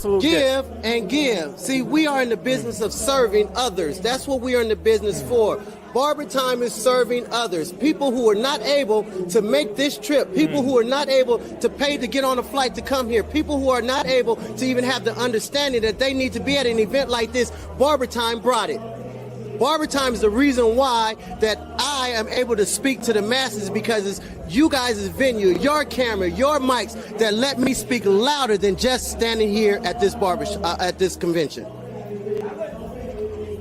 absolute Give and give. See, we are in the business of serving others. That's what we are in the business for. Barber Time is serving others. People who are not able to make this trip. People who are not able to pay to get on a flight to come here. People who are not able to even have the understanding that they need to be at an event like this. Barber Time brought it. Barber Time is the reason why that I am able to speak to the masses, because it's you guys' venue, your camera, your mics that let me speak louder than just standing here at this at this convention.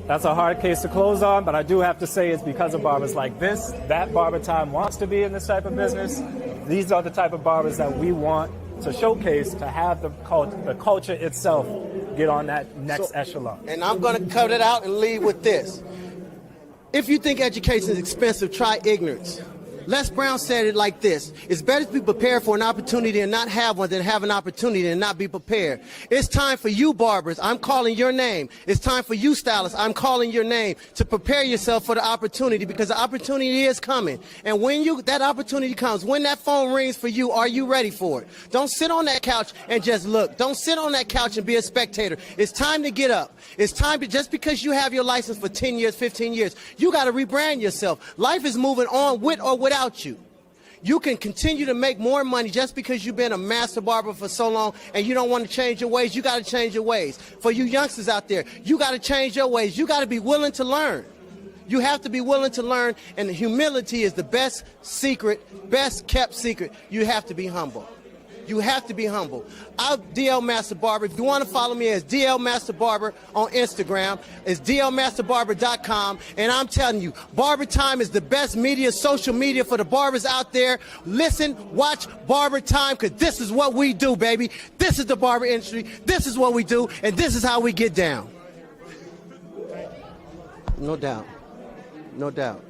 That's a hard case to close on, but I do have to say it's because of barbers like this that Barber Time wants to be in this type of business. These are the type of barbers that we want to showcase, to have the culture itself get on that next echelon. And I'm going to cut it out and leave with this. If you think education is expensive, try ignorance. Les Brown said it like this: it's better to be prepared for an opportunity and not have one than have an opportunity and not be prepared. It's time for you barbers, I'm calling your name. It's time for you stylists, I'm calling your name, to prepare yourself for the opportunity, because the opportunity is coming. And when that opportunity comes, when that phone rings for you, are you ready for it? Don't sit on that couch and just look. Don't sit on that couch and be a spectator. It's time to get up. It's time to, just because you have your license for 10 years, 15 years, you got to rebrand yourself. Life is moving on with or without you. You can continue to make more money just because you've been a master barber for so long and you don't want to change your ways. You got to change your ways. For you youngsters out there, you got to change your ways. You got to be willing to learn. You have to be willing to learn, and humility is the best secret, best kept secret. You have to be humble. You have to be humble. I'm DL Master Barber. If you want to follow me as DL Master Barber on Instagram, it's dlmasterbarber.com. And I'm telling you, Barber Time is the best media, social media for the barbers out there. Listen, watch Barber Time, because this is what we do, baby. This is the barber industry. This is what we do, and this is how we get down. No doubt. No doubt.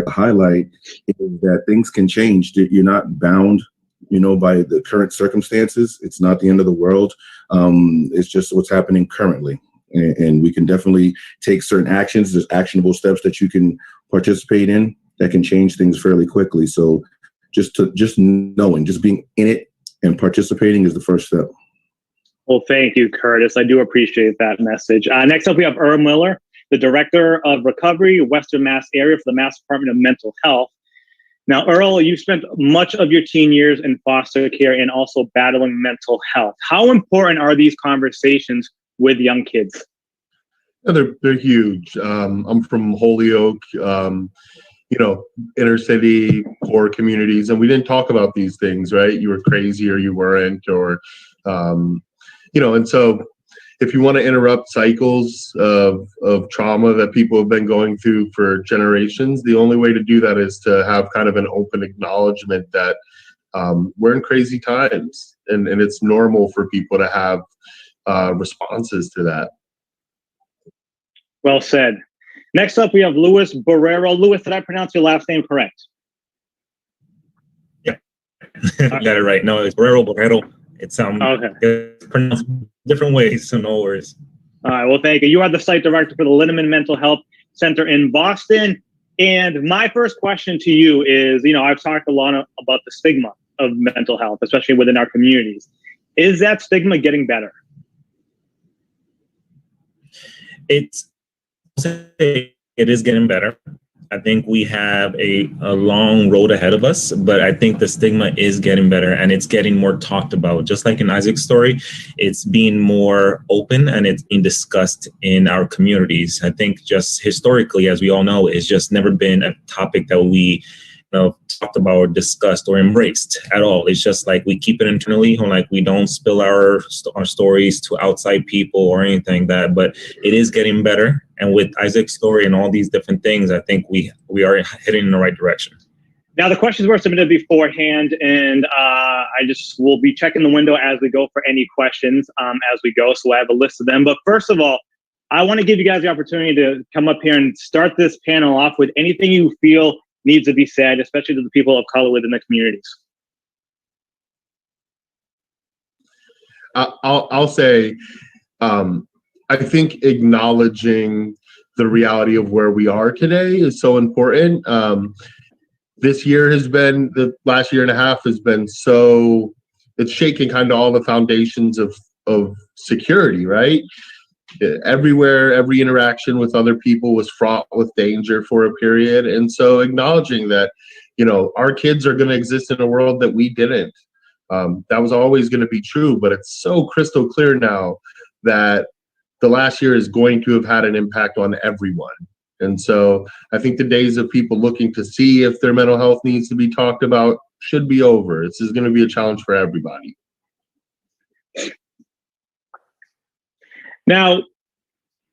highlight is that things can change. You're not bound, by the current circumstances. It's not the end of the world. It's just what's happening currently. And we can definitely take certain actions. There's actionable steps that you can participate in that can change things fairly quickly. So just knowing, just being in it and participating is the first step. Well, thank you, Curtis. I do appreciate that message. Next up, we have Earl Miller, the Director of Recovery, Western Mass Area for the Mass Department of Mental Health. Now, Earl, you spent much of your teen years in foster care and also battling mental health. How important are these conversations with young kids? Yeah, they're huge. I'm from Holyoke, inner city, poor communities, and we didn't talk about these things, right? You were crazy or you weren't, or, and so if you want to interrupt cycles of trauma that people have been going through for generations, the only way to do that is to have kind of an open acknowledgement that we're in crazy times, and it's normal for people to have responses to that. Well said. Next up, we have Luis Barrero. Luis, did I pronounce your last name correct? Yeah, got it right. No, it's Barrero. It's it's pronounced different ways, so no worries. All right, well, thank you. You are the site director for the Linneman Mental Health Center in Boston. And my first question to you is, I've talked a lot about the stigma of mental health, especially within our communities. Is that stigma getting better? It is getting better. I think we have a long road ahead of us, but I think the stigma is getting better and it's getting more talked about. Just like in Isaac's story, it's being more open and it's being discussed in our communities. I think just historically, as we all know, it's just never been a topic that we talked about or discussed or embraced at all. It's just like we keep it internally, or like we don't spill our stories to outside people or anything that, but it is getting better. And with Isaac's story and all these different things, I think we are heading in the right direction. Now, the questions were submitted beforehand, and I just will be checking the window as we go for any questions as we go. So I have a list of them. But first of all, I want to give you guys the opportunity to come up here and start this panel off with anything you feel needs to be said, especially to the people of color within the communities. I'll say, I think acknowledging the reality of where we are today is so important. This year the last year and a half has been it's shaking kind of all the foundations of security, right? Everywhere, every interaction with other people was fraught with danger for a period. And so acknowledging that, our kids are going to exist in a world that we didn't. That was always going to be true, but it's so crystal clear now that the last year is going to have had an impact on everyone. And so I think the days of people looking to see if their mental health needs to be talked about should be over. This is going to be a challenge for everybody. Now,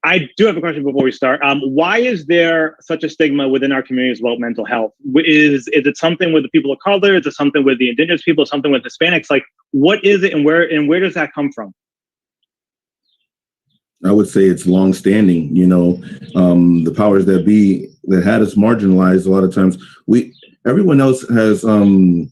I do have a question before we start. Why is there such a stigma within our communities about mental health? Is it something with the people of color? Is it something with the indigenous people? Something with Hispanics? Like, what is it, and where does that come from? I would say it's longstanding. The powers that be that had us marginalized. A lot of times, everyone else has, and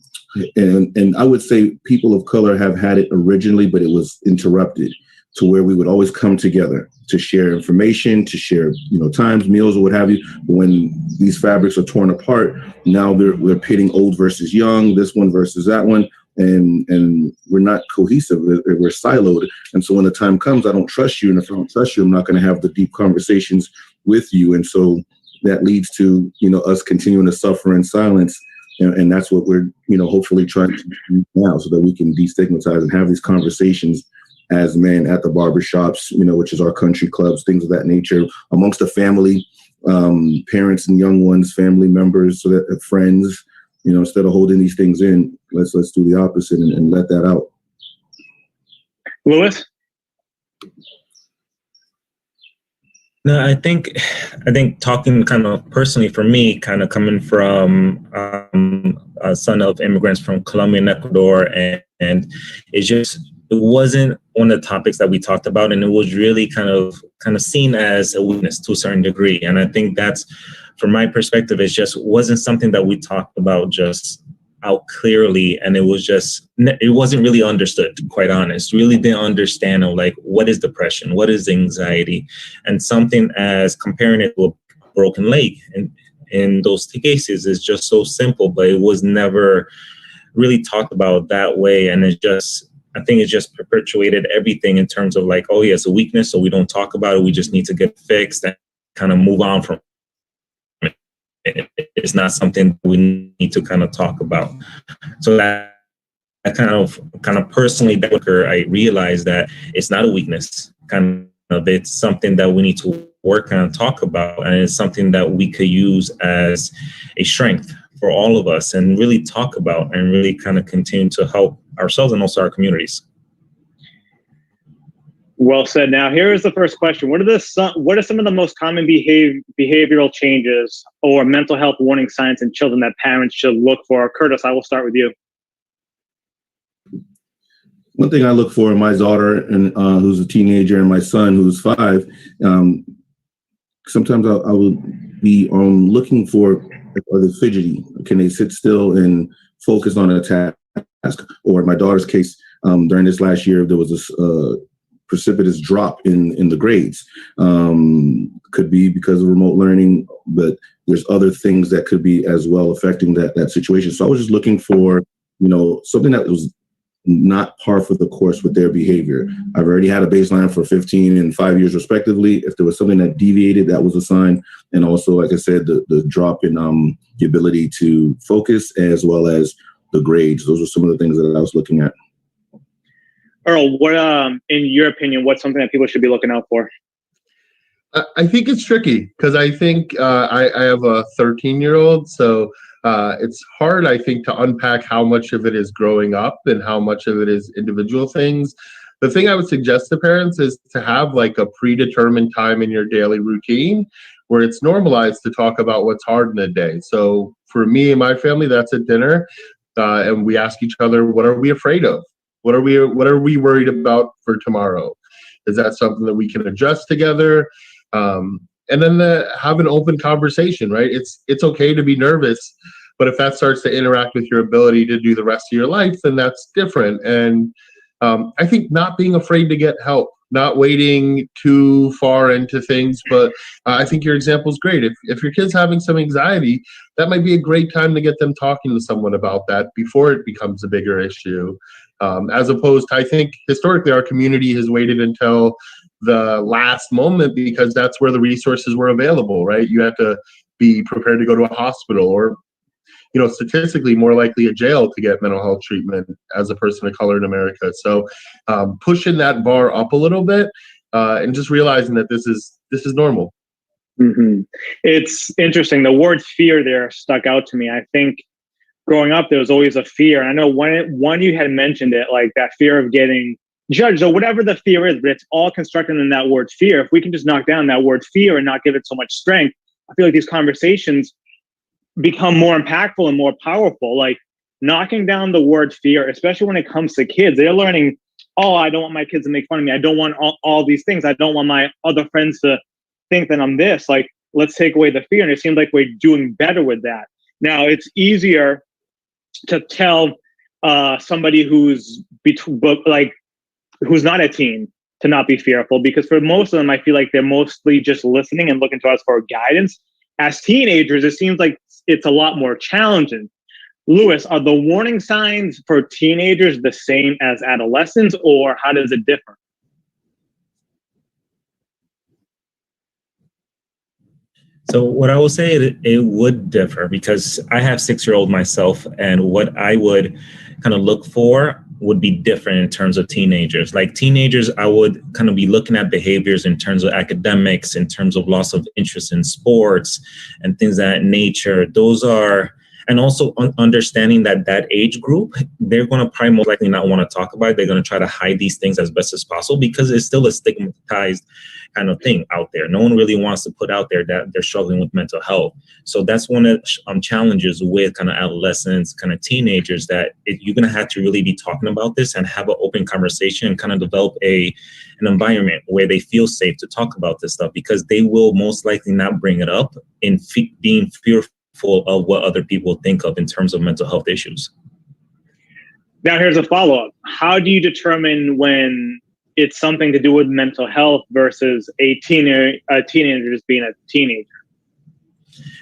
I would say people of color have had it originally, but it was interrupted to where we would always come together to share information, to share, times, meals, or what have you. But when these fabrics are torn apart, now we're pitting old versus young, this one versus that one, and we're not cohesive. We're siloed. And so when the time comes, I don't trust you, and if I don't trust you, I'm not going to have the deep conversations with you. And so that leads to, us continuing to suffer in silence. And that's what we're, hopefully trying to do now, so that we can destigmatize and have these conversations as men at the barbershops, which is our country clubs, things of that nature, amongst the family, parents and young ones, family members, so that friends, instead of holding these things in, let's do the opposite and let that out. Louis? No, I think talking kind of personally for me, kind of coming from a son of immigrants from Colombia and Ecuador, and it wasn't one of the topics that we talked about, and it was really kind of seen as a weakness to a certain degree. And I think that's from my perspective, it just wasn't something that we talked about just out clearly, and it wasn't really understood, to be quite honest. Really didn't understand like what is depression, what is anxiety, and something as comparing it to a broken leg. And in those cases, is just so simple, but it was never really talked about that way. And I think it just perpetuated everything in terms of like, oh yeah, it's a weakness, so we don't talk about it. We just need to get fixed and kind of move on from it. It's not something we need to kind of talk about. So that kind of personally, I realized that it's not a weakness. It's something that we need to work on, talk about, and it's something that we could use as a strength for all of us and really talk about and really kind of continue to help ourselves and also our communities. Well said. Now, here is the first question. What are some of the most common behavioral changes or mental health warning signs in children that parents should look for? Curtis, I will start with you. One thing I look for in my daughter, and who's a teenager, and my son, who's 5, sometimes I will be looking for, are they fidgety? Can they sit still and focus on a task? Or in my daughter's case, during this last year, there was this precipitous drop in the grades. Could be because of remote learning, but there's other things that could be as well affecting that situation. So I was just looking for, something that was not par for the course with their behavior. I've already had a baseline for 15 and 5 years respectively. If there was something that deviated, that was a sign. And also, like I said, the drop in the ability to focus as well as the grades. Those are some of the things that I was looking at. Earl, what, in your opinion, what's something that people should be looking out for? I think it's tricky because I think I have a 13-year-old, so it's hard, I think, to unpack how much of it is growing up and how much of it is individual things. The thing I would suggest to parents is to have like a predetermined time in your daily routine where it's normalized to talk about what's hard in the day. So for me and my family, that's at dinner, and we ask each other, what are we afraid of? What are we worried about for tomorrow? Is that something that we can adjust together? And then have an open conversation, right? It's okay to be nervous, but if that starts to interact with your ability to do the rest of your life, then that's different. And I think not being afraid to get help, not waiting too far into things, but I think your example is great. If your kid's having some anxiety, that might be a great time to get them talking to someone about that before it becomes a bigger issue. As opposed to, I think historically our community has waited until the last moment because that's where the resources were available, right? You had to be prepared to go to a hospital or, statistically more likely a jail to get mental health treatment as a person of color in America. So pushing that bar up a little bit and just realizing that this is normal. Mm-hmm. It's interesting. The word fear there stuck out to me. I think growing up, there was always a fear. And I know when you had mentioned it, like that fear of getting judged or whatever the fear is, but it's all constructed in that word fear. If we can just knock down that word fear and not give it so much strength, I feel like these conversations become more impactful and more powerful. Like knocking down the word fear, especially when it comes to kids, they're learning, oh, I don't want my kids to make fun of me. I don't want all these things. I don't want my other friends to think that I'm this. Like, let's take away the fear. And it seems like we're doing better with that. Now, it's easier to tell somebody who's not a teen to not be fearful, because for most of them, I feel like they're mostly just listening and looking to us for guidance. As teenagers, it seems like it's a lot more challenging. Louis, are the warning signs for teenagers the same as adolescents, or how does it differ? So what I will say, it would differ because I have 6-year-old myself, and what I would kind of look for would be different in terms of teenagers. Like teenagers, I would kind of be looking at behaviors in terms of academics, in terms of loss of interest in sports and things of that nature. Those are, and also understanding that age group, they're going to probably most likely not want to talk about it. They're going to try to hide these things as best as possible because it's still a stigmatized kind of thing out there. No one really wants to put out there that they're struggling with mental health. So that's one of the challenges with kind of adolescents, kind of teenagers, that you're going to have to really be talking about this and have an open conversation and kind of develop an environment where they feel safe to talk about this stuff, because they will most likely not bring it up in being fearful of what other people think of in terms of mental health issues. Now, here's a follow-up. How do you determine when it's something to do with mental health versus a teenager just being a teenager?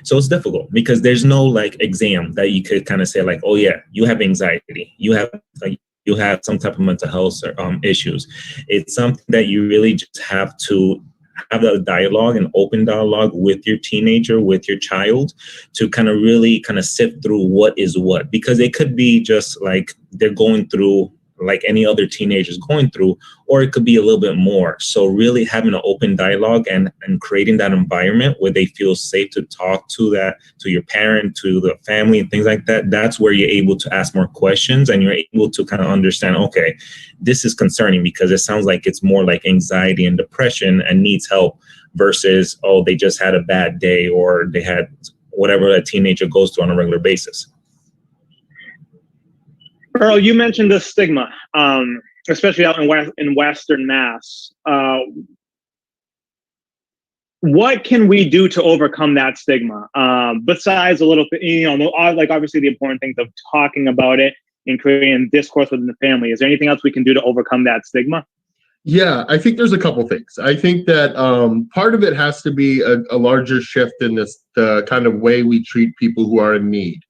So it's difficult because there's no like exam that you could kind of say like, oh yeah, you have anxiety, you have some type of mental health issues. It's something that you really just have to have a dialogue, an open dialogue with your teenager, with your child, to kind of really kind of sift through what is what, because it could be just like they're going through like any other teenagers going through, or it could be a little bit more. So really having an open dialogue and creating that environment where they feel safe to talk to your parent, to the family and things like that. That's where you're able to ask more questions and you're able to kind of understand, okay, this is concerning because it sounds like it's more like anxiety and depression and needs help versus, oh, they just had a bad day or they had whatever a teenager goes through on a regular basis. Earl, you mentioned the stigma, especially out in Western Mass. What can we do to overcome that stigma? Besides a little bit, like obviously the important things of talking about it and creating discourse within the family. Is there anything else we can do to overcome that stigma? Yeah, I think there's a couple things. I think that part of it has to be a larger shift in the kind of way we treat people who are in need.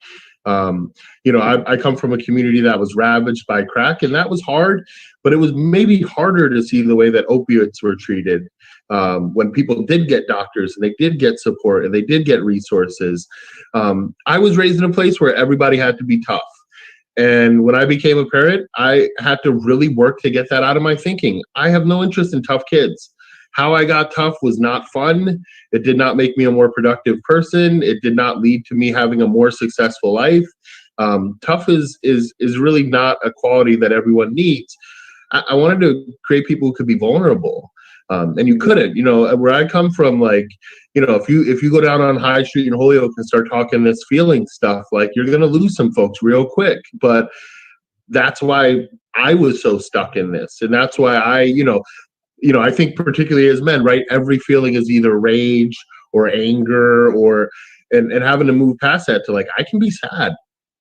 I come from a community that was ravaged by crack, and that was hard, but it was maybe harder to see the way that opiates were treated when people did get doctors and they did get support and they did get resources. I was raised in a place where everybody had to be tough. And when I became a parent, I had to really work to get that out of my thinking. I have no interest in tough kids. How I got tough was not fun. It did not make me a more productive person. It did not lead to me having a more successful life. Tough is really not a quality that everyone needs. I wanted to create people who could be vulnerable. And you couldn't, where I come from, like, if you go down on High Street in Holyoke and start talking this feeling stuff, like you're going to lose some folks real quick. But that's why I was so stuck in this. And that's why I think particularly as men, right, every feeling is either rage or anger and having to move past that to like, I can be sad.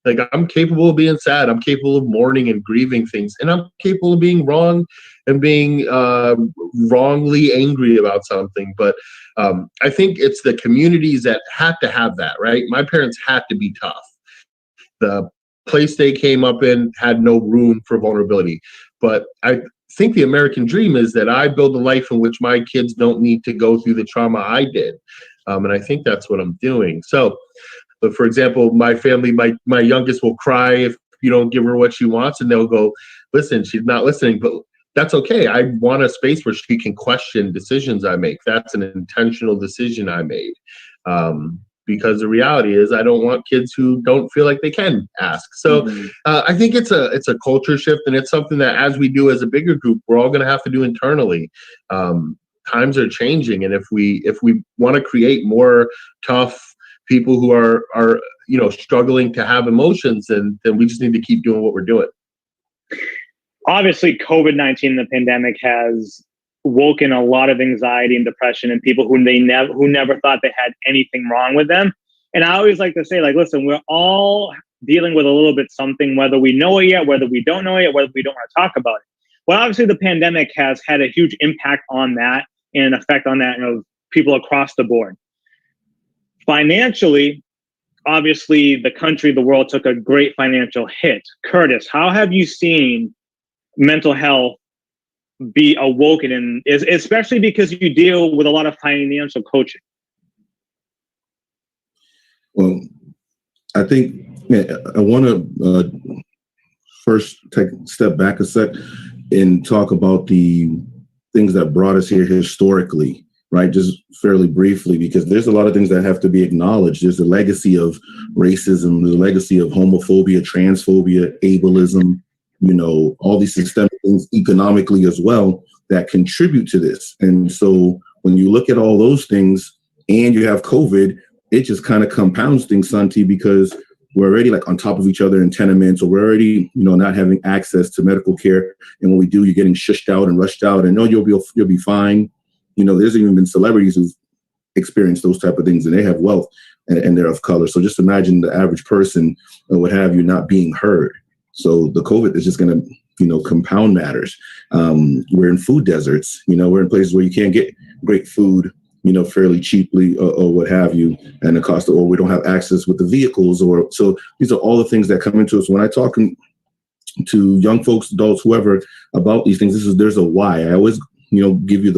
Like I'm capable of being sad. I'm capable of mourning and grieving things. And I'm capable of being wrong and being wrongly angry about something. But I think it's the communities that had to have that, right? My parents had to be tough. The place they came up in had no room for vulnerability. But I think the American dream is that I build a life in which my kids don't need to go through the trauma I did. And I think that's what I'm doing. So, but for example, my family, my youngest will cry if you don't give her what she wants, and they'll go, listen, she's not listening, but that's okay. I want a space where she can question decisions I make. That's an intentional decision I made. Because the reality is I don't want kids who don't feel like they can ask. So I think it's a culture shift, and it's something that as we do as a bigger group, we're all going to have to do internally. Times are changing, and if we want to create more tough people who are struggling to have emotions, then we just need to keep doing what we're doing. Obviously, COVID-19, the pandemic, has woken a lot of anxiety and depression in people who never thought they had anything wrong with them. And I always like to say, like, listen, we're all dealing with a little bit something, whether we know it yet, whether we don't know it yet, whether we don't want to talk about it. Well, obviously, the pandemic has had a huge impact on that and an effect on that of people across the board. Financially, obviously, the country, the world took a great financial hit. Curtis, how have you seen mental health be awoken, especially because you deal with a lot of financial coaching? Well, I think I want to first take a step back a sec and talk about the things that brought us here historically, right? Just fairly briefly, because there's a lot of things that have to be acknowledged. There's a legacy of racism, there's a legacy of homophobia, transphobia, ableism, all these systemic things economically as well that contribute to this. And so when you look at all those things and you have COVID, it just kind of compounds things, Santi, because we're already like on top of each other in tenements, or we're already, not having access to medical care. And when we do, you're getting shushed out and rushed out, and you'll be fine. There's even been celebrities who've experienced those type of things, and they have wealth and they're of color. So just imagine the average person or what have you not being heard. So the COVID is just going to, compound matters. We're in food deserts. We're in places where you can't get great food, fairly cheaply or what have you, and the cost of, or we don't have access with the vehicles, so these are all the things that come into us. When I talk to young folks, adults, whoever, about these things, there's a why. I always, give you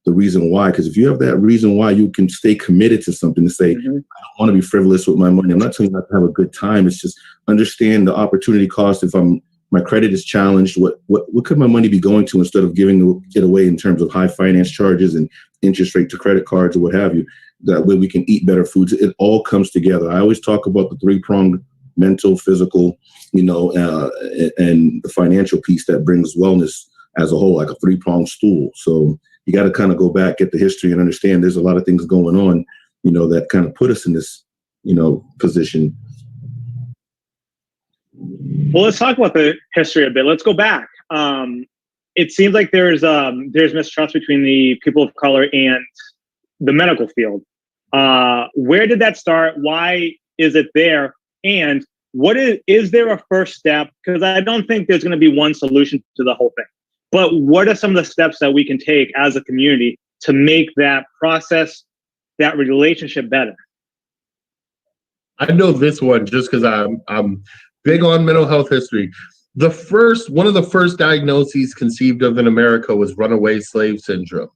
the reason why, because if you have that reason why, you can stay committed to something, to say, I don't want to be frivolous with my money. I'm not telling you not to have a good time. It's just understand the opportunity cost. If my credit is challenged, what could my money be going to, instead of giving it away in terms of high finance charges and interest rate to credit cards or what have you? That way we can eat better foods. It all comes together. I always talk about the three-pronged: mental, physical, and the financial piece that brings wellness as a whole, like a three-pronged stool. So you got to kind of go back, get the history, and understand there's a lot of things going on, that kind of put us in this, position. Well, let's talk about the history a bit. Let's go back. It seems like there's mistrust between the people of color and the medical field. Where did that start? Why is it there? And is there a first step? Because I don't think there's going to be one solution to the whole thing. But what are some of the steps that we can take as a community to make that process, that relationship, better? I know this one just because I'm big on mental health history. One of the first diagnoses conceived of in America was runaway slave syndrome.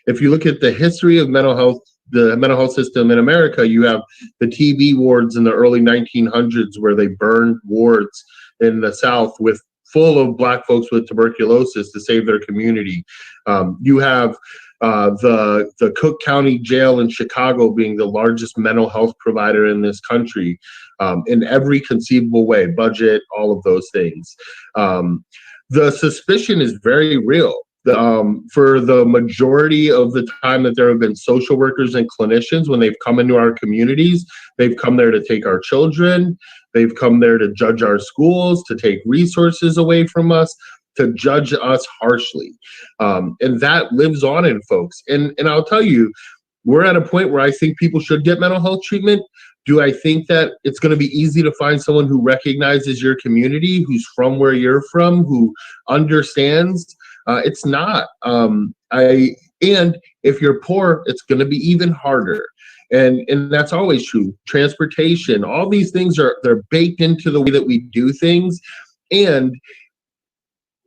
If you look at the history of mental health, the mental health system in America, you have the TB wards in the early 1900s, where they burned wards in the South full of Black folks with tuberculosis to save their community. You have the Cook County Jail in Chicago being the largest mental health provider in this country, in every conceivable way, budget, all of those things. The suspicion is very real. For the majority of the time that there have been social workers and clinicians, when they've come into our communities, they've come there to take our children, they've come there to judge our schools, to take resources away from us, to judge us harshly. And that lives on in folks. And I'll tell you, we're at a point where I think people should get mental health treatment. Do I think that it's going to be easy to find someone who recognizes your community, who's from where you're from, who understands? It's not. And if you're poor, it's going to be even harder. And that's always true. Transportation, all these things they're baked into the way that we do things. And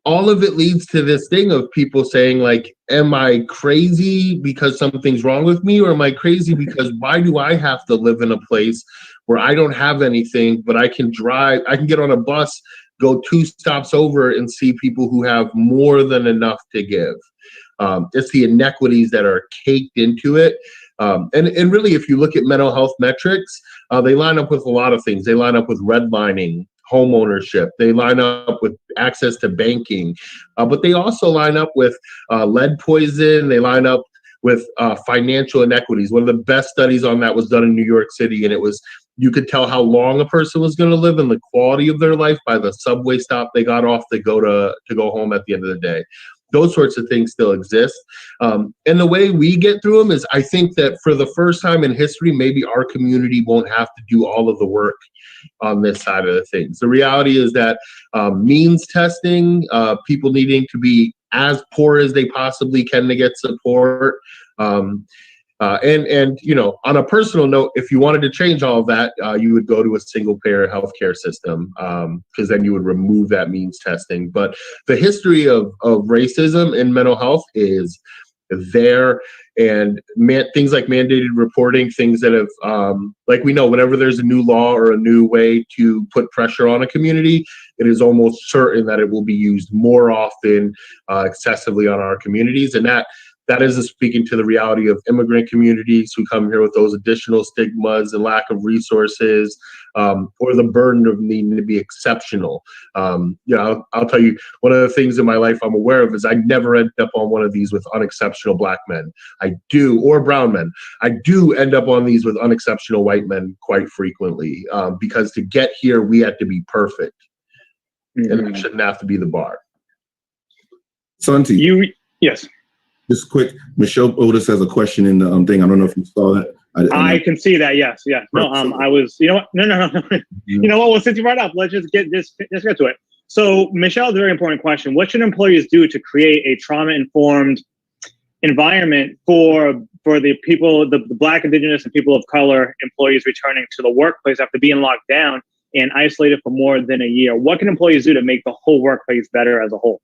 all of it leads to this thing of people saying, like, am I crazy because something's wrong with me? Or am I crazy because why do I have to live in a place where I don't have anything, but I can get on a bus, go 2 stops over and see people who have more than enough to give. It's the inequities that are caked into it. And really, if you look at mental health metrics, they line up with a lot of things. They line up with redlining, home ownership. They line up with access to banking, but they also line up with lead poison. They line up with financial inequities. One of the best studies on that was done in New York City, and you could tell how long a person was going to live and the quality of their life by the subway stop they got off to go home at the end of the day. Those sorts of things still exist. And the way we get through them is, I think that for the first time in history, maybe our community won't have to do all of the work on this side of the things. The reality is that means testing, people needing to be as poor as they possibly can to get support. And on a personal note, if you wanted to change all of that, you would go to a single payer healthcare system, because then you would remove that means testing. But the history of racism in mental health is there, and things like mandated reporting, things that have, like we know, whenever there's a new law or a new way to put pressure on a community, it is almost certain that it will be used more often, excessively on our communities. And that that is speaking to the reality of immigrant communities who come here with those additional stigmas and lack of resources, or the burden of needing to be exceptional. I'll tell you, one of the things in my life I'm aware of is I never end up on one of these with unexceptional black men. Or brown men. I do end up on these with unexceptional white men quite frequently, because to get here, we had to be perfect. Mm-hmm. And that shouldn't have to be the bar. Santi. Yes. Just quick, Michelle Otis has a question in the thing. I don't know if you saw that. I can see that. Yes. No. I was. You know what? No. You know what? Well, since you brought it up, let's just get to it. So, Michelle, a very important question. What should employers do to create a trauma-informed environment for the people, the Black, Indigenous, and people of color employees returning to the workplace after being locked down and isolated for more than a year? What can employees do to make the whole workplace better as a whole?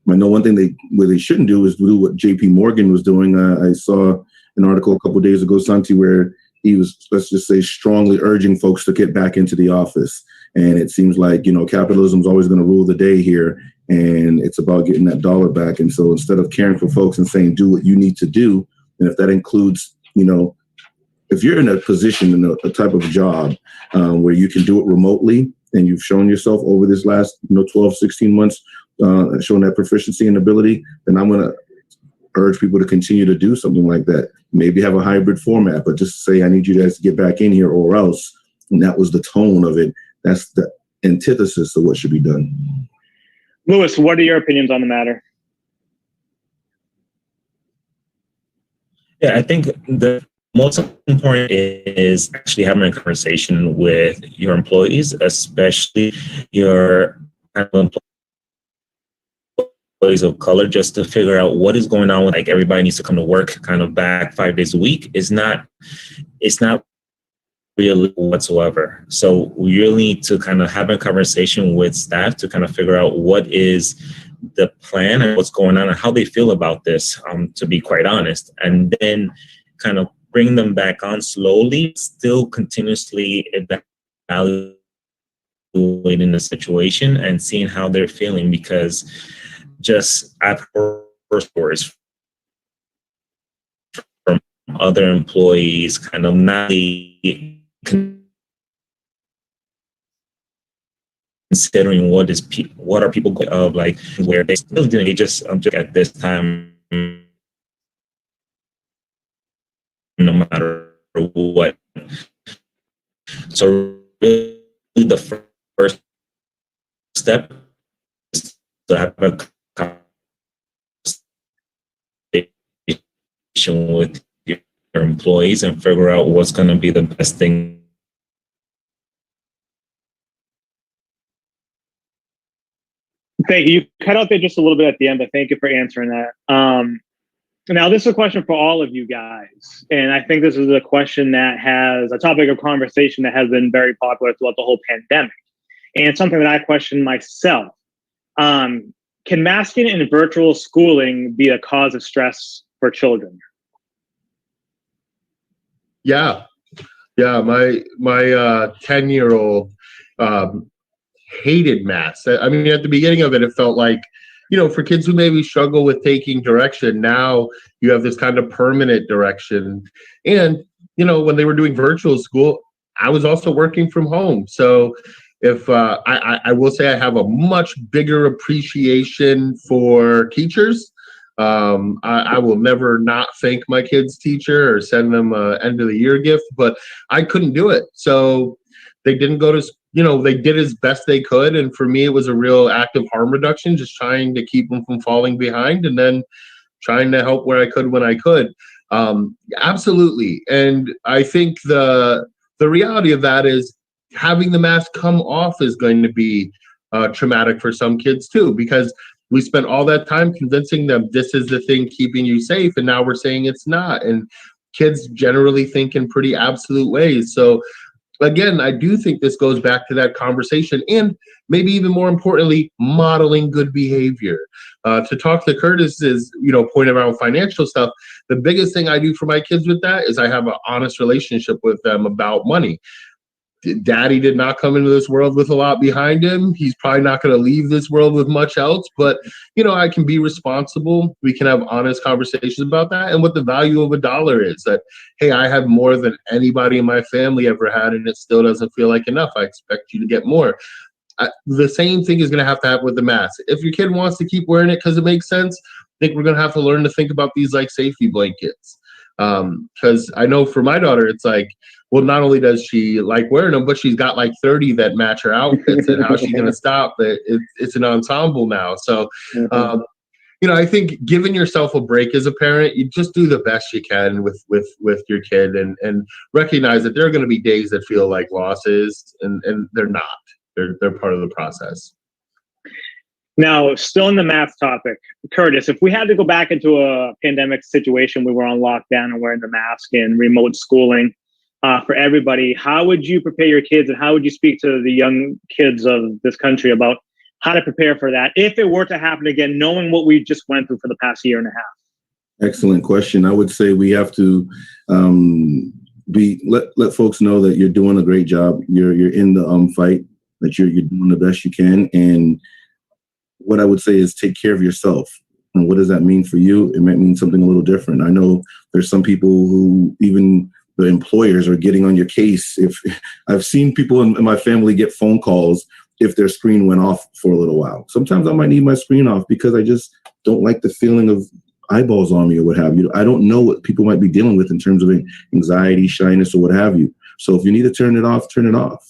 I know one thing they shouldn't do is do what JP Morgan was doing. I saw an article a couple of days ago, Santi, where he was, let's just say, strongly urging folks to get back into the office. And it seems like, capitalism is always going to rule the day here. And it's about getting that dollar back. And so instead of caring for folks and saying, do what you need to do, and if that includes, if you're in a position in a type of job where you can do it remotely, and you've shown yourself over this last 12, 16 months, showing that proficiency and ability, then I'm going to urge people to continue to do something like that. Maybe have a hybrid format, but just say, I need you guys to get back in here or else. And that was the tone of it. That's the antithesis of what should be done. Louis, what are your opinions on the matter? Yeah, I think the most important is actually having a conversation with your employees, especially your employees of color, just to figure out what is going on with, like, everybody needs to come to work kind of back 5 days a week. It's not real whatsoever. So we really need to kind of have a conversation with staff to kind of figure out what is the plan and what's going on and how they feel about this, to be quite honest, and then kind of bring them back on slowly, still continuously evaluating the situation and seeing how they're feeling, because just I've heard stories from other employees kind of not considering what are people of, like, where they still doing, they just at this time, no matter what. So really the first step is to have a conversation with your employees and figure out what's going to be the best thing. Thank you. You cut out there just a little bit at the end, but thank you for answering that. Now, this is a question for all of you guys. And I think this is a question that has a topic of conversation that has been very popular throughout the whole pandemic. And it's something that I question myself. Can masking and virtual schooling be a cause of stress for children? Yeah. My 10-year-old hated math. I mean, at the beginning of it, it felt like, for kids who maybe struggle with taking direction, now you have this kind of permanent direction. And, when they were doing virtual school, I was also working from home. So if I will say I have a much bigger appreciation for teachers. I will never not thank my kid's teacher or send them an end of the year gift, but I couldn't do it. So they didn't go to, they did as best they could. And for me, it was a real act of harm reduction, just trying to keep them from falling behind and then trying to help where I could when I could. Absolutely. And I think the reality of that is having the mask come off is going to be traumatic for some kids too, because we spent all that time convincing them this is the thing keeping you safe, and now we're saying it's not. And kids generally think in pretty absolute ways. So again, I do think this goes back to that conversation, and maybe even more importantly, modeling good behavior. To talk to Curtis's, point around financial stuff, the biggest thing I do for my kids with that is I have an honest relationship with them about money. Daddy did not come into this world with a lot behind him. He's probably not going to leave this world with much else, but I can be responsible. We can have honest conversations about that and what the value of $1 is. That, hey, I have more than anybody in my family ever had, and it still doesn't feel like enough. I expect you to get more. The same thing is going to happen with the mask. If your kid wants to keep wearing it because it makes sense, I think we're going to have to learn to think about these like safety blankets. Because I know for my daughter, it's like, well, not only does she like wearing them, but she's got like 30 that match her outfits. And how's she going to stop it? It's an ensemble now. So, I think giving yourself a break as a parent, you just do the best you can with your kid and recognize that there are going to be days that feel like losses, and they're not. They're part of the process. Now, still in the math topic, Curtis, if we had to go back into a pandemic situation, we were on lockdown and wearing the mask and remote schooling for everybody, how would you prepare your kids and how would you speak to the young kids of this country about how to prepare for that if it were to happen again, knowing what we just went through for the past year and a half? Excellent question. I would say we have to let folks know that you're doing a great job. You're in the fight, that you're doing the best you can. And what I would say is take care of yourself. And what does that mean for you? It might mean something a little different. I know there's some people who, even the employers, are getting on your case. If I've seen people in my family get phone calls if their screen went off for a little while. Sometimes I might need my screen off because I just don't like the feeling of eyeballs on me or what have you. I don't know what people might be dealing with in terms of anxiety, shyness, or what have you. So if you need to turn it off, turn it off.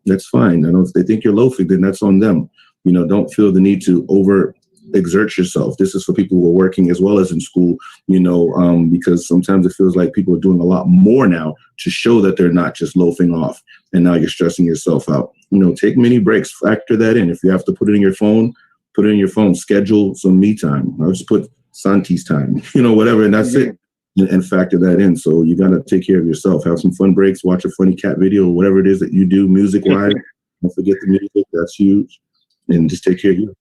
That's fine. I know if they think you're loafing, then that's on them. Don't feel the need to exert yourself. This is for people who are working as well as in school, because sometimes it feels like people are doing a lot more now to show that they're not just loafing off, and now you're stressing yourself out. Take mini breaks, factor that in. If you have to put it in your phone, put it in your phone, schedule some me time. I'll just put Santi's time, whatever, and that's it. And factor that in. So you got to take care of yourself, have some fun breaks, watch a funny cat video, or whatever it is that you do music-wise. Don't forget the music, that's huge. And just take care of you.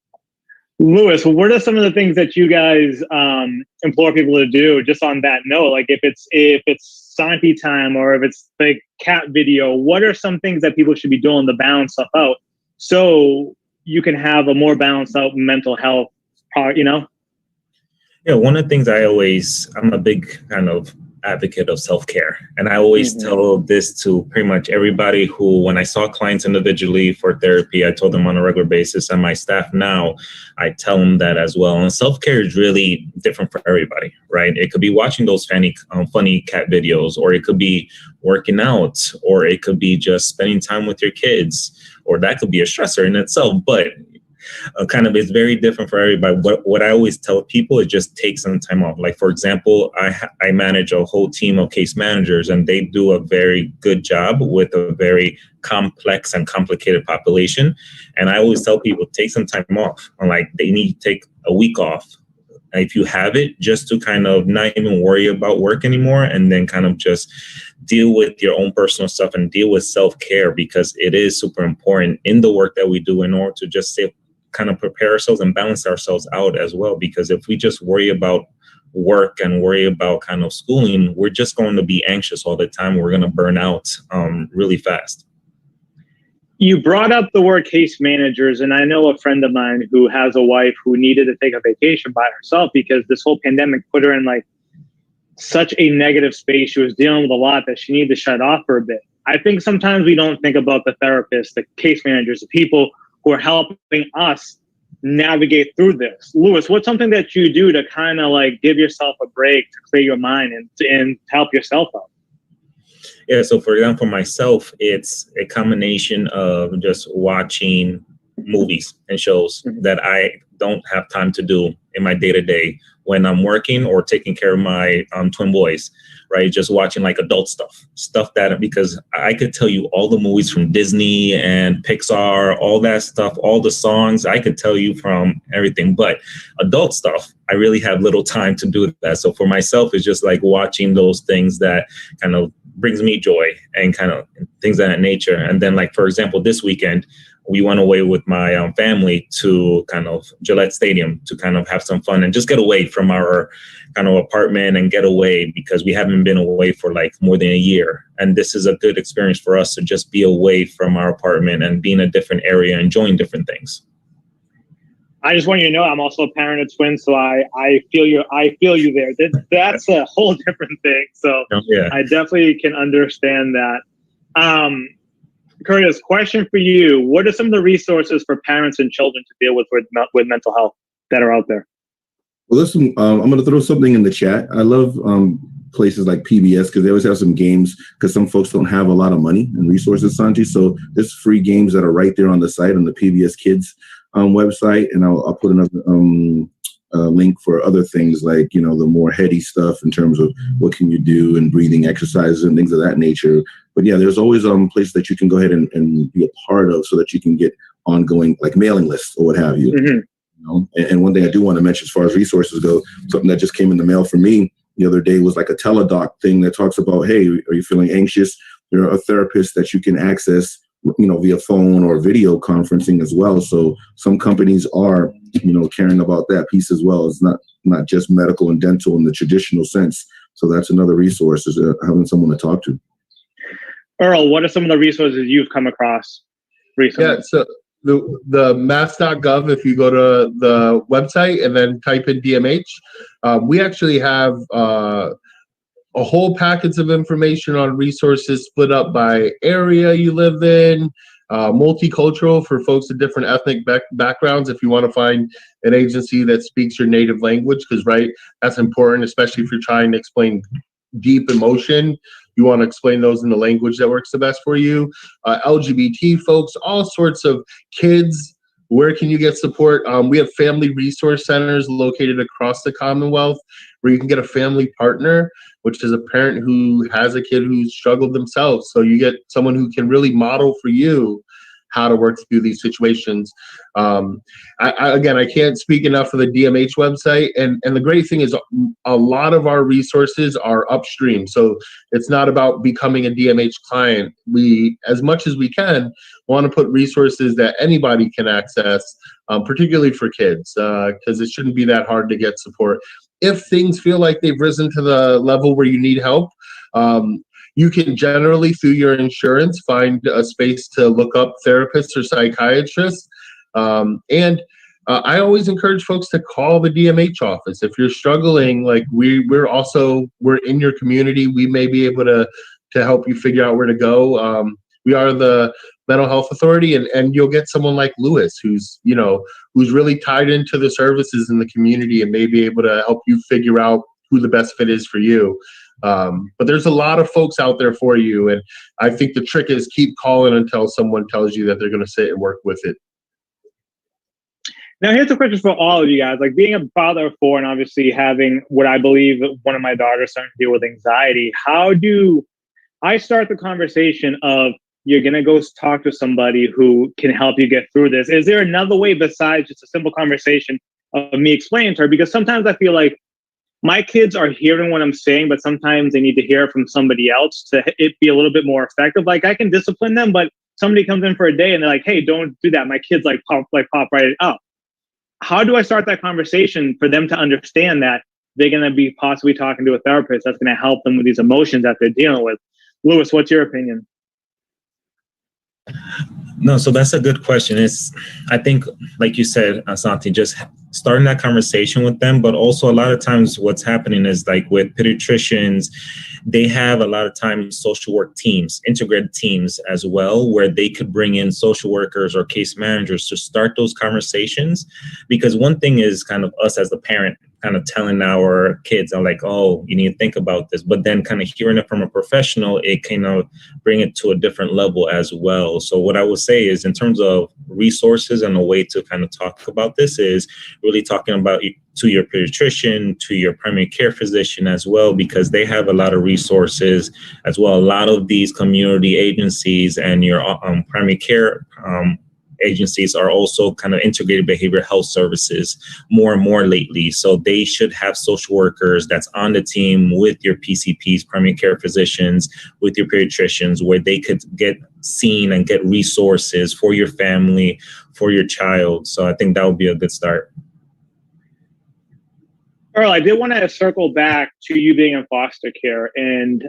Louis, what are some of the things that you guys implore people to do just on that note? Like if it's Santi time or if it's the cat video, what are some things that people should be doing to balance stuff out so you can have a more balanced out mental health, Yeah, one of the things I'm a big kind of advocate of self-care. And I always tell this to pretty much everybody who, when I saw clients individually for therapy, I told them on a regular basis, and my staff now, I tell them that as well. And self-care is really different for everybody, right? It could be watching those funny cat videos, or it could be working out, or it could be just spending time with your kids, or that could be a stressor in itself. But it's very different for everybody. What I always tell people is just take some time off. Like, for example, I manage a whole team of case managers, and they do a very good job with a very complex and complicated population. And I always tell people, take some time off. They need to take a week off. If you have it, just to kind of not even worry about work anymore, and then kind of just deal with your own personal stuff and deal with self-care, because it is super important in the work that we do in order to just kind of prepare ourselves and balance ourselves out as well. Because if we just worry about work and worry about kind of schooling, we're just going to be anxious all the time. We're going to burn out really fast. You brought up the word case managers, and I know a friend of mine who has a wife who needed to take a vacation by herself because this whole pandemic put her in such a negative space. She was dealing with a lot that she needed to shut off for a bit. I think sometimes we don't think about the therapists, the case managers, the people who are helping us navigate through this. Louis, what's something that you do to kind of give yourself a break, to clear your mind and help yourself out? Yeah, so for example, myself, it's a combination of just watching movies and shows that I don't have time to do in my day-to-day when I'm working or taking care of my twin boys, right? Just watching adult stuff that, because I could tell you all the movies from Disney and Pixar, all that stuff, all the songs, I could tell you from everything. But adult stuff, I really have little time to do that. So for myself, it's just watching those things that kind of brings me joy and kind of things of that nature. And then for example, this weekend, we went away with my family to kind of Gillette Stadium to kind of have some fun and just get away from our kind of apartment and get away, because we haven't been away for like more than a year. And this is a good experience for us to just be away from our apartment and be in a different area, enjoying different things. I just want you to know I'm also a parent of twins, so I feel you. I feel you there. That's a whole different thing. So yeah. I definitely can understand that. Curtis, question for you: what are some of the resources for parents and children to deal with mental health that are out there? Well, listen, I'm going to throw something in the chat. I love places like PBS because they always have some games, because some folks don't have a lot of money and resources, Santi. So there's free games that are right there on the site, on the PBS Kids website, and I'll put another link for other things like, the more heady stuff in terms of what can you do and breathing exercises and things of that nature. But yeah, there's always places that you can go ahead and be a part of so that you can get ongoing, like mailing lists or what have you. Mm-hmm. And one thing I do want to mention as far as resources go, something that just came in the mail for me the other day was like a teledoc thing that talks about, hey, are you feeling anxious? There are a therapist that you can access via phone or video conferencing as well. So some companies are, caring about that piece as well. It's not just medical and dental in the traditional sense. So that's another resource, is having someone to talk to. Earl, what are some of the resources you've come across recently? Yeah, so the mass.gov, if you go to the website and then type in DMH, we actually have a whole package of information on resources split up by area you live in, multicultural for folks with different ethnic backgrounds. If you want to find an agency that speaks your native language, because that's important, especially if you're trying to explain deep emotion. You want to explain those in the language that works the best for you. LGBT folks, all sorts of kids. Where can you get support? We have family resource centers located across the Commonwealth where you can get a family partner, which is a parent who has a kid who's struggled themselves. So you get someone who can really model for you how to work through these situations. I can't speak enough of the DMH website. And the great thing is a lot of our resources are upstream. So it's not about becoming a DMH client. We, as much as we can, want to put resources that anybody can access, particularly for kids, because it shouldn't be that hard to get support. If things feel like they've risen to the level where you need help, you can generally, through your insurance, find a space to look up therapists or psychiatrists. And I always encourage folks to call the DMH office. If you're struggling, like we're in your community, we may be able to help you figure out where to go. We are the mental health authority, and you'll get someone like Lewis, who's really tied into the services in the community and may be able to help you figure out who the best fit is for you. But there's a lot of folks out there for you. And I think the trick is keep calling until someone tells you that they're going to sit and work with it. Now, here's a question for all of you guys. Like, being a father of 4 and obviously having what I believe one of my daughters starting to deal with anxiety, how do I start the conversation of, you're going to go talk to somebody who can help you get through this? Is there another way besides just a simple conversation of me explaining to her? Because sometimes I feel like my kids are hearing what I'm saying, but sometimes they need to hear it from somebody else to it be a little bit more effective. Like, I can discipline them, but somebody comes in for a day and they're like, hey, don't do that. My kids pop right up. How do I start that conversation for them to understand that they're going to be possibly talking to a therapist that's going to help them with these emotions that they're dealing with? Lewis, what's your opinion? No, so that's a good question. I think, like you said, Santi, just starting that conversation with them, but also a lot of times what's happening is, like with pediatricians, they have a lot of times social work teams, integrated teams as well, where they could bring in social workers or case managers to start those conversations. Because one thing is kind of us as the parent kind of telling our kids, I'm like, oh, you need to think about this. But then kind of hearing it from a professional, it kind of bring it to a different level as well. So what I would say is, in terms of resources and a way to kind of talk about this, is really talking about to your pediatrician, to your primary care physician as well, because they have a lot of resources as well. A lot of these community agencies and your primary care agencies are also kind of integrated behavioral health services more and more lately. So they should have social workers that's on the team with your PCPs, primary care physicians, with your pediatricians, where they could get seen and get resources for your family, for your child. So I think that would be a good start. Earl, I did want to circle back to you being in foster care, and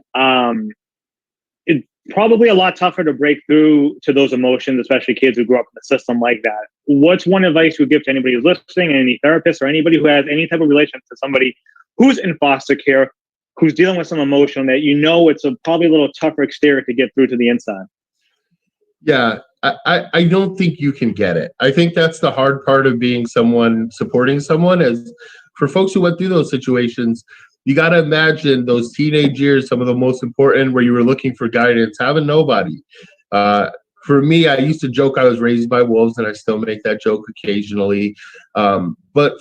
it's probably a lot tougher to break through to those emotions, especially kids who grew up in a system like that. What's one advice you would give to anybody who's listening, any therapist or anybody who has any type of relationship to somebody who's in foster care, who's dealing with some emotion that it's probably a little tougher exterior to get through to the inside? Yeah, I don't think you can get it. I think that's the hard part of being supporting someone, is for folks who went through those situations, you got to imagine those teenage years, some of the most important, where you were looking for guidance, having nobody. For me, I used to joke I was raised by wolves, and I still make that joke occasionally. But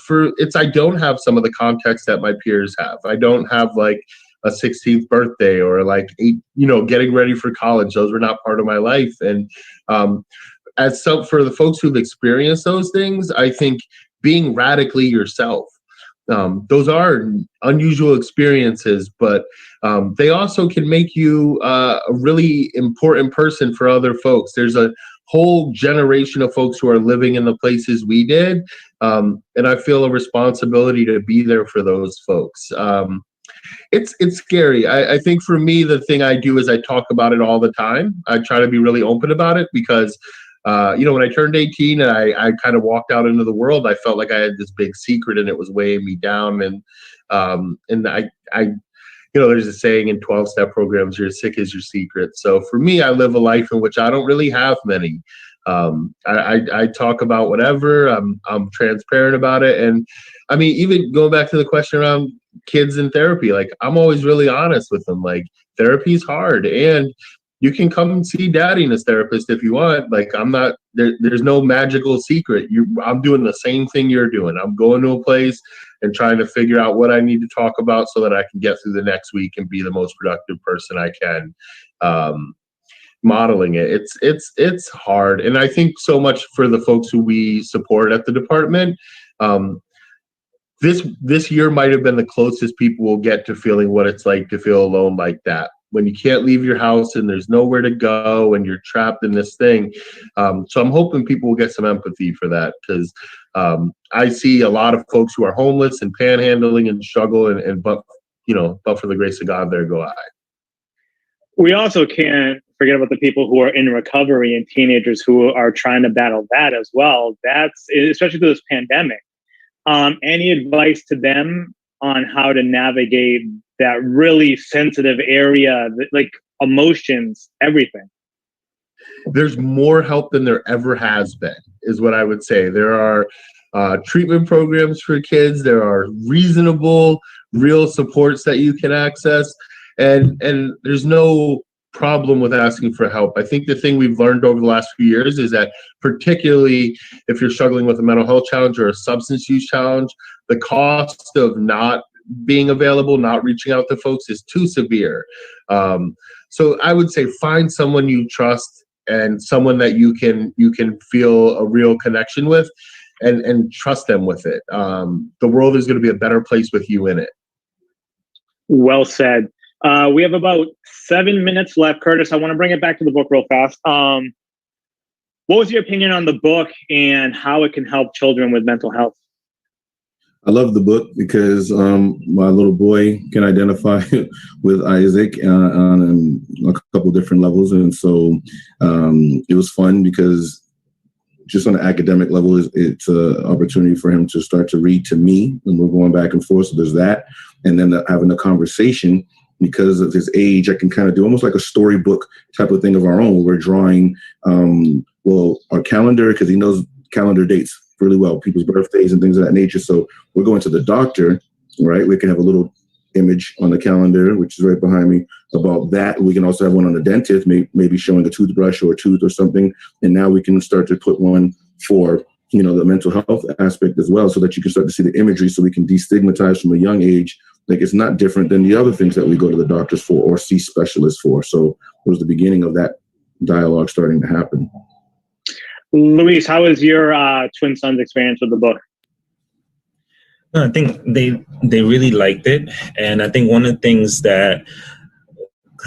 I don't have some of the context that my peers have. I don't have like a 16th birthday or like getting ready for college. Those were not part of my life. And for the folks who've experienced those things, I think being radically yourself, those are unusual experiences, but they also can make you a really important person for other folks. There's a whole generation of folks who are living in the places we did, and I feel a responsibility to be there for those folks. It's scary. I think for me, the thing I do is I talk about it all the time. I try to be really open about it because when I turned 18 and I kind of walked out into the world, I felt like I had this big secret and it was weighing me down. And there's a saying in 12-step programs, you're as sick as your secret. So for me, I live a life in which I don't really have many. I talk about whatever. I'm transparent about it. And I mean, even going back to the question around kids in therapy, like I'm always really honest with them. Like therapy is hard, and you can come and see daddy and his therapist if you want. Like I'm not there's no magical secret. I'm doing the same thing you're doing. I'm going to a place and trying to figure out what I need to talk about so that I can get through the next week and be the most productive person I can. Modeling it, it's hard. And I think so much for the folks who we support at the department, this year might have been the closest people will get to feeling what it's like to feel alone like that, when you can't leave your house and there's nowhere to go and you're trapped in this thing. So I'm hoping people will get some empathy for that, because I see a lot of folks who are homeless and panhandling and struggle, but for the grace of God, there go I. We also can't forget about the people who are in recovery and teenagers who are trying to battle that as well. That's especially through this pandemic. Any advice to them on how to navigate that really sensitive area, like emotions, everything? There's more help than there ever has been, is what I would say. There are treatment programs for kids. There are reasonable, real supports that you can access. And there's no problem with asking for help. I think the thing we've learned over the last few years is that, particularly if you're struggling with a mental health challenge or a substance use challenge, the cost of not being available, not reaching out to folks is too severe. So I would say find someone you trust and someone that you can feel a real connection with, and trust them with it. The world is going to be a better place with you in it. Well said. We have about 7 minutes left. Curtis, I want to bring it back to the book real fast. What was your opinion on the book and how it can help children with mental health? I love the book because my little boy can identify with Isaac on a couple different levels. And so it was fun because just on an academic level, it's an opportunity for him to start to read to me, and we're going back and forth. So there's that. And then having a conversation. Because of his age, I can kind of do almost like a storybook type of thing of our own. We're drawing, our calendar, because he knows calendar dates really well, people's birthdays and things of that nature. So we're going to the doctor, right? We can have a little image on the calendar, which is right behind me, about that. We can also have one on the dentist, maybe showing a toothbrush or a tooth or something. And now we can start to put one for, the mental health aspect as well, so that you can start to see the imagery, so we can destigmatize from a young age. Like, it's not different than the other things that we go to the doctors for or see specialists for. So it was the beginning of that dialogue starting to happen. Luis, how was your twin son's experience with the book? I think they really liked it. And I think one of the things that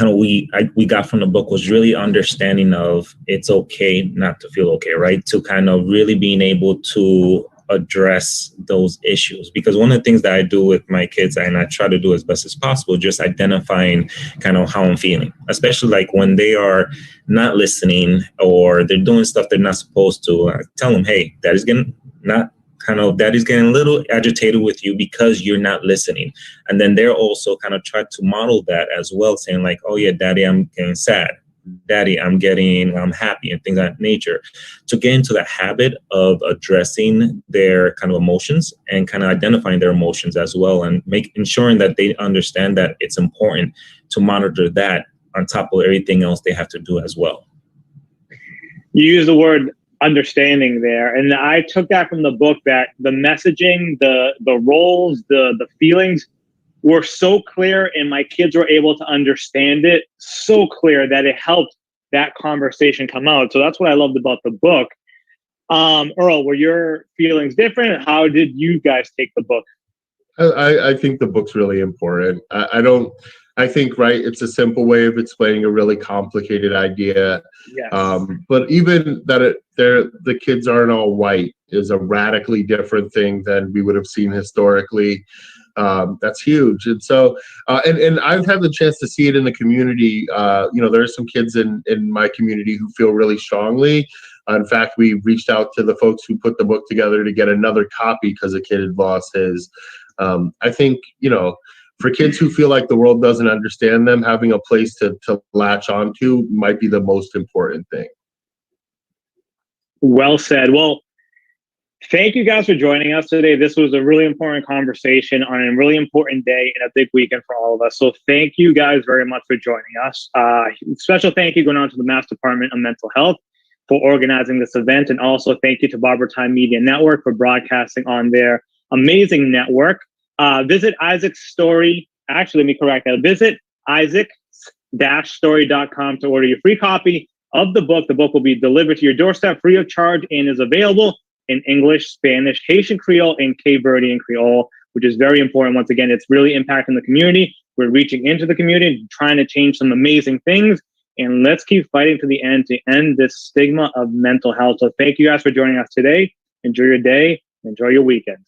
we got from the book was really understanding of it's okay not to feel okay, right? To kind of really being able to address those issues, because one of the things that I do with my kids and I try to do as best as possible, just identifying kind of how I'm feeling, especially like when they are not listening or they're doing stuff they're not supposed to. I tell them, hey, daddy's getting a little agitated with you because you're not listening. And then they're also kind of try to model that as well, saying like, oh yeah, daddy, I'm getting sad. Daddy, I'm happy, and things of that nature, to get into the habit of addressing their kind of emotions and kind of identifying their emotions as well, and ensuring that they understand that it's important to monitor that on top of everything else they have to do as well. You use the word understanding there, and I took that from the book, that the messaging, the roles, the feelings were so clear, and my kids were able to understand it so clear that it helped that conversation come out. So that's what I loved about the book. Earl, were your feelings different? How did you guys take the book? I think the book's really important. I think, right, it's a simple way of explaining a really complicated idea. Yes. But even that the kids aren't all white is a radically different thing than we would have seen historically. That's huge. And so, and I've had the chance to see it in the community. There are some kids in my community who feel really strongly. In fact, we reached out to the folks who put the book together to get another copy because a kid had lost his. I think, for kids who feel like the world doesn't understand them, having a place to latch onto might be the most important thing. Well said. Well, thank you guys for joining us today. This was a really important conversation on a really important day and a big weekend for all of us. So thank you guys very much for joining us. Special thank you going on to the Mass Department of Mental Health for organizing this event. And also thank you to Barber Time Media Network for broadcasting on their amazing network. Visit Isaac's story. Actually, let me correct that. Visit isaacs-story.com to order your free copy of the book. The book will be delivered to your doorstep free of charge and is available in English, Spanish, Haitian Creole, and Cape Verdean Creole, which is very important. Once again, it's really impacting the community. We're reaching into the community, trying to change some amazing things. And let's keep fighting to the end to end this stigma of mental health. So thank you guys for joining us today. Enjoy your day. Enjoy your weekend.